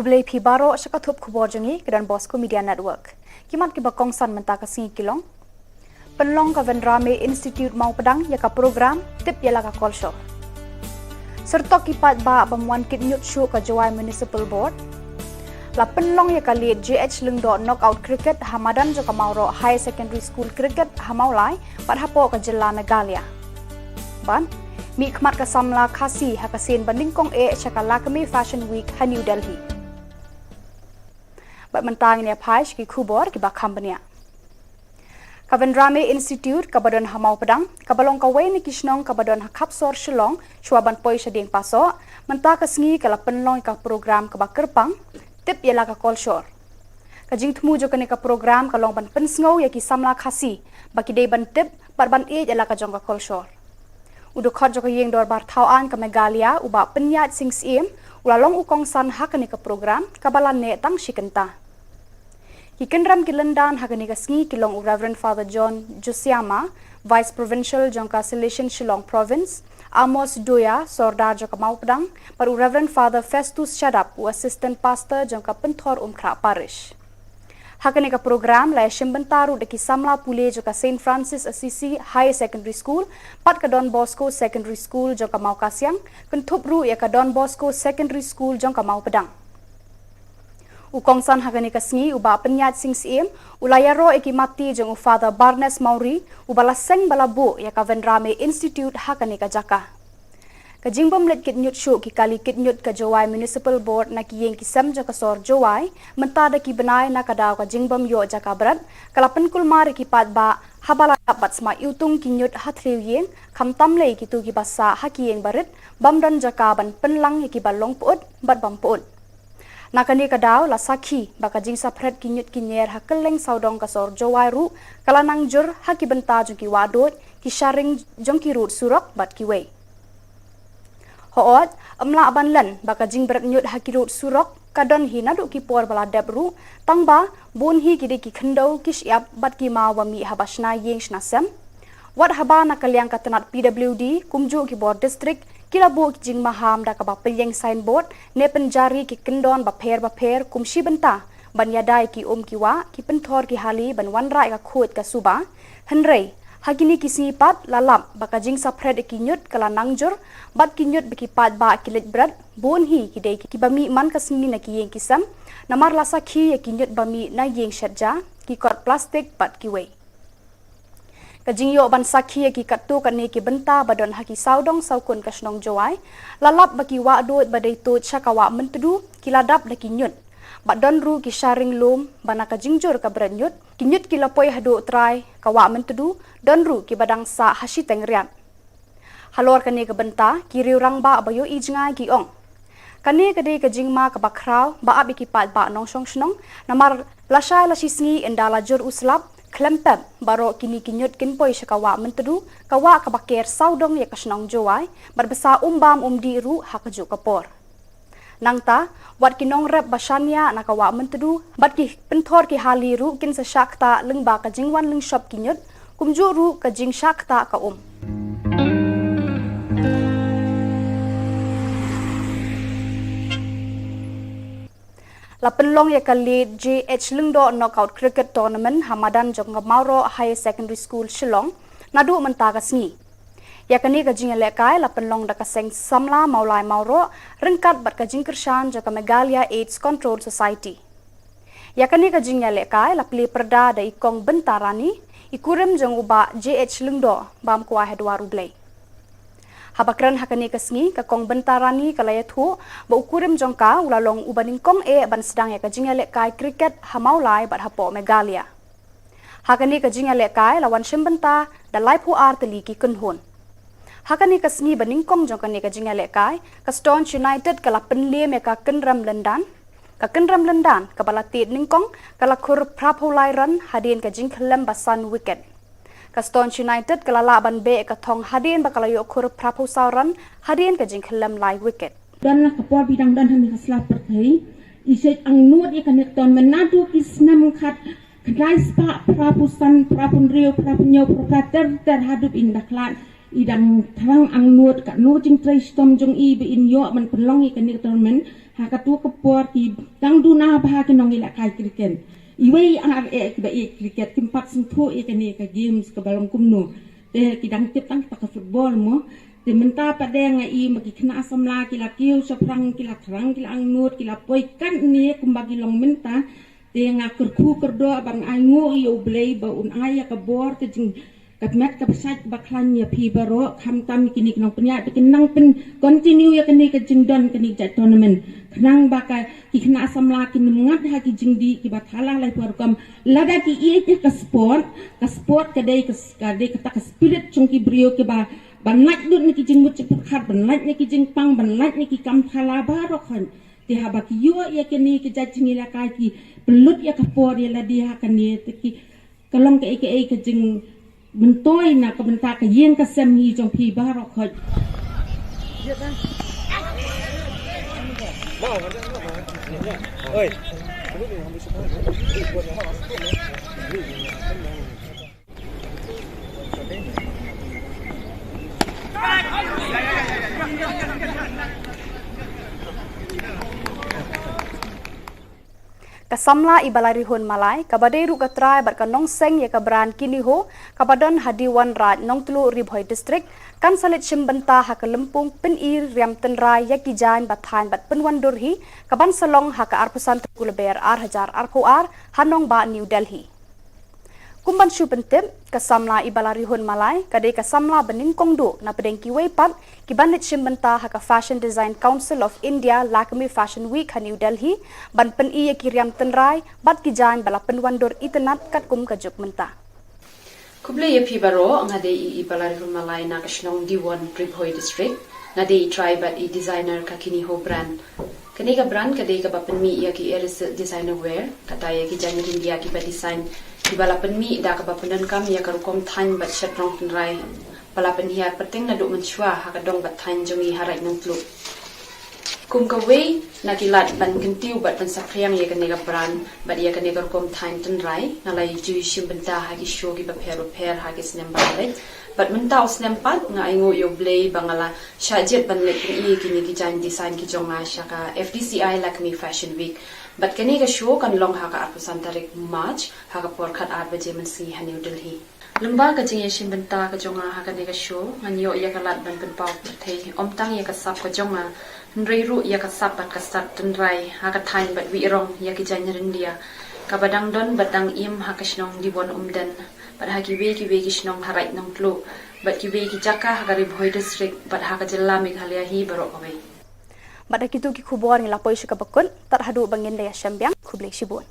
Kublai pi baro syakatup kubor jengi kedan Bosco Media Network. Kimat kiba kongsan mentah kesingi kilong. Penlong ka Vendrame Institute mau pedang ya ka program tip ya ka kolsho. Serta kipat ba pamuan kit nyut show ka Jawai Municipal Board. La penlong ya ka lead JH Lengdo knockout cricket Hamadan jo ka Mauro High Secondary School cricket Hamaulai pat hapo ka Jela Megalia. Ban mi khmat ka samla khasi ha ka sen bandingkong chakala kami Fashion Week ha New Delhi. Bat mentang ni apaish ki kubor ki bakambania. Vendrame Institute kabadon hamau pedang kabalong kawai ni kisnong kabadon hakapsor Shillong chuaban poi shading paso mentah kasngi kala penlong ka program ka bakerpang tip yala ka kolshor. Kajing tmu jo ka program kalong ban pensngau ya ki samla khasi baki dei ban tip par ban yala ka jong ka kolshor. Udu khot jo ka yeng dor bar thauan ka Megalia uba penyat sing sim ulalong ukong san hakani ka program kabalan ne tang shikenta. Kikenram kilendan hakani ka sngi kilong Reverend Father John Josiama, Vice Provincial Jongka Silesian Shillong Province, Amos Doya, Sordar Jongka Maupedang, paru Reverend Father Festus Shadap, Assistant Pastor Jongka Penthor Umkra Parish. Hakani ka program la shimbentaru de kisamla pule Jongka St. Francis Assisi High Secondary School, pat ka Don Bosco Secondary School Jongka Maukasiang, kentupru ya ka Don Bosco Secondary School Jongka Maupedang. Ukongsan hakani kasngi uba penyat sing sim ulayaro ekimati jong Father Barnes Mauri ubala seng balabu ya ka Vendrame Institute hakani ka Jaka. Kajingbom let kit nyut show ki kali kit nyut ka Jawai Municipal Board na kiyeng kisam jaka sor Jawai mentada ki benai na kadaw ka jingbom yo Jaka berat kalapen kulmar ki pat ba habala dapat sma yutung ki nyut hatriu yeng kamtam lei ki tu ki basa hakiyeng barit bamdan Jaka ban penlang ki balong puut bat bam puut. Nakani kadaw la sakhi baka jing sapret kinyut kinyer hakeleng saudong kasor Jawai ru kalanang jur haki benta jong ki wadot ki sharing jong ki rut surok bat ki wei. Hoot amla abanlan baka jing berat nyut haki rut surok kadon hinadu ki por bala debru tangba bun hi ki de ki khendau ki syap bat ki ma wami habashna yeng snasem. Wat haba nakaliang katanat PWD kumju ki bor district kilabu jing maham da kaba penyeng signboard ne penjari ki kendon baper kumshi benta ban yadai ki kiwa ki penthor ki hali ban wanrai ka khut ka suba henrei hagini ki sipat lalap baka jing sapred ki nyut kala nangjur bat ki nyut biki pat ba kilit brad bon hi ki dei ki bami man ka singi na ki yeng kisam namar la sakhi ki nyut bami na yeng shatja ki kot plastik pat ki wei. Kajingyo ban sakhi ki katu kani ki benta badon haki saudong saukun kasnong Jawai lalap baki wa doit badai to chakawa mentudu kiladap daki nyut badon ru ki sharing lum banaka jingjur ka branyut kinyut ki lapoi hado trai kawa mentudu don ru ki badang sa hashi tengriam halor kani ka benta ki riurang ba bayo ijnga ki ong kani kadai ka jingma ka bakrau ba abi ki pat ba nong song snong namar lasai lasisngi endala jur uslap klempem baro kini kinyut kinpoi shakawa mentedu kawa kabaker saudong ya kasnong Jawai barbesa umbam umdi ru hakaju kapor nangta wat kinong rep basanya nakawa mentedu bat ki penthor ki hali ru kin sa shakta lengba ka jingwan leng shop kinyut kumju ru ka jing shakta ka La penlong ya kali JH Lengdo knockout cricket tournament Hamadan jong Mauro High Secondary School Shillong nadu mentah kasngi. Ya kani ka jing lekai la penlong da kaseng samla maulai Mauro rengkat bat ka jing kersan jaka Megalia AIDS Control Society. Ya kani ka jing lekai la pli perda da ikong bentarani ikurem jong uba JH Lengdo bam kuah hedwaru blai. Habakran hakani kasngi ka kong bentarani kalayathu ba ukurem jongka ulalong ubaning kong ban sedang ya ka jingale kai cricket hamaulai bat hapo Megalia. Hakani ka jingale kai lawan shimbenta da laipu arteli ki kunhun. Hakani kasngi baning kong jongka ni ka jingale kai ka Stone United kala penlem ya ka kenram lendan ka balatit ningkong kala kur prapulai ran hadin ka jingklem basan wicket. Stone United kelalaban be ka thong hadin bakalayo kur praposauran hadin ka jingkhlem lai wicket dan la kapor bidang dan hami hasla perthai iset ang nuat ikanek ton menadu kisnam khat kdai spa prapusan prapunrio prapunyo prokater terhadap indaklan idang tang ang nuat ka nu jing trai stom jong I be in yo man pelong ikanek ton men hakatu kepor ki dang duna bah ki nong ila kai kriket iwei ar e ki ba e kriket kimpat sentuh e kani ka games ke balong kumno ki dang tip tang tak football mo te menta padeng ai maki kena asamla ki la kiu soprang ki la thrang ki la angnut ki la poi kan ni kumbagi long menta te nga kerku kerdo bang ai ngo yo blei ba un ai ka bor te jing kat met ka pasat ba klan ya pi baro kham tam kini knong penya te kinang pen continue ya kini ka jing don kini ja tournament knang ba ka ki kena asamla ki mungat ha ki jing di ki ba thala lai por kam lada ki i ka sport ka dei ka ta ka spirit chung ki brio ki ba banlaj dut ni ki jing mut ceput khat banlaj ni ki jing pang banlaj ni ki kam thala baro khon ti ha ba ki yo ya kini ki ja jing ila ka ki pelut ya ka por ya la di ha kan ni te ki kalong ka ka jing mentoi na ka benta ka yen ka sem hi jong pi baro khon ơi Kasamla ibalari hun malai kabadai ru katrai bat kanong seng ya kabran kini ho kabadan hadiwan raj nong tulu ribhoi district kan salit shimbanta ha kalempung pen ir riam tenrai ya kijan bathan bat penwan durhi kaban salong ha ka arpusan tukulaber ar hajar arpo ar hanong ba New Delhi kumban shu pentip kasamla ibalari hun malai kadai kasamla benin kongdu na pedeng kiwei pat kibanit shimbanta ha ka Fashion Design Council of India Lakme Fashion Week ha New Delhi ban pen iya kiriam tenrai bat kijan bala penwandur itenat kat kum kajuk menta kuble ye pibaro ngade I ibalari hun malai na kashnong diwan ribhoi district ngade I tribe at I designer kakini ho brand kani ka brand kadai ka bapen mi ya ki eris designer wear kataya ki jan India ki ba design di balapan mi da ka bapunan kam ya karukom than bat shat rong tenrai balapan hiya pateng na do menchua ha ka dong bat than jongi harai nong tlu kum ka wei na kilat ban kentiu bat ban sapriang ye kanega brand bat ya kanega karukom than tenrai na lai ju shim benta ha ki show ki ba per ha ki snem bale bat menta usnem pat nga ingo yo blay bangala shajet ban le I ki ni ki jan design ki jonga shaka FDCI Lakme Fashion Week but kani ka show kan long ha ka arpusan tarik March ha ka por khat 8 baje man si ha New Delhi lumba ka jing yeshin benta ka jonga ha ka ne ka show ngan yo ya ka lat ban pen pau thei om tang ya ka sap ka jonga nrei ru ya ka sap bat ka sat ten rai ha ka thain bat wi rong ya ki jan India ka badang don badang im ha ka shnong di bon umden bat ha ki we ki shnong harai nong tlu bat ki we ki jaka ha ka ribhoi district bat ha ka jilla Meghalaya hi baro ka we Bada kitu ki kubor ni lapoi shika bakun tar hadu bangin daya syambiang kublek shibun